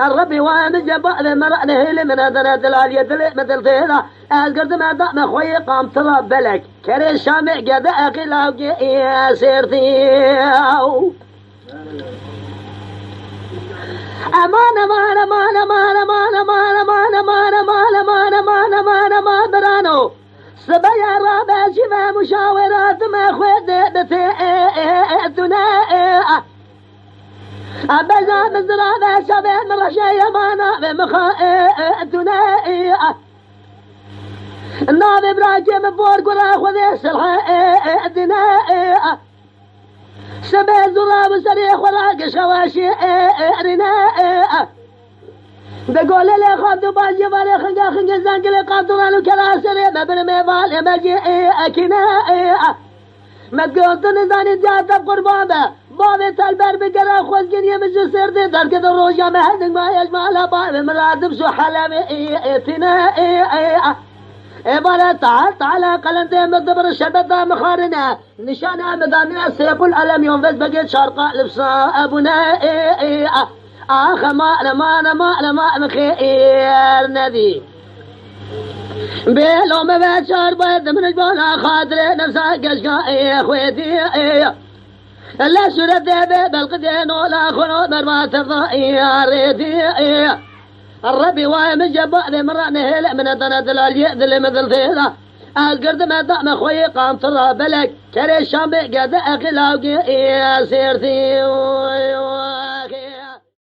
الربي وامن جبا بمرأنه لمن أدنات العالية دلي مثل فينا أذكرت ما دام خوي قام ترى بلك كري شامع قد أخي لاوكي سيرتيو أمان أمان أمان أمان أمان أمان أمان أمان أمان أمان أمان أمان أمان برانو سبيا رابع شفا مشاورات ما خود بتيتنا أبزا بزرابة شبه من رشايا مانا بمخاتنا الناب إبراهيم بورق ولا خذ سلحتنا سبه زراب سريح ولا شواشي رنا بقول لي خد باجي بالي خنقا زنقل قدران وكلا سري مبن مبال مجي أكنا ما قلت نزاني جاتا قربانه بابي تلبر بقرا خوزقين يمجو سردي درك الروجة مهدن ما يجمع لبابي مرادب سو حلمي اتنا إبارة تعال قلنتي مقدبر الشدد مخارنا نشانا مدامنا سيف الألم ينفذ بقيت شرقاء لبسا أبونا ما خير ندي بيلو مباشر بيد من جبانا خاطري نفسها قشقا خويتي لا سورة دابة بالقدين ولا خنود مرمات الضائية الربي وايم جبا ذي مرانه لا من الدنات الاليئ ذي مثل ثيرا القرد ما دام خوي قام ترى بلك كري الشام قد اخي لاوكي سيرتي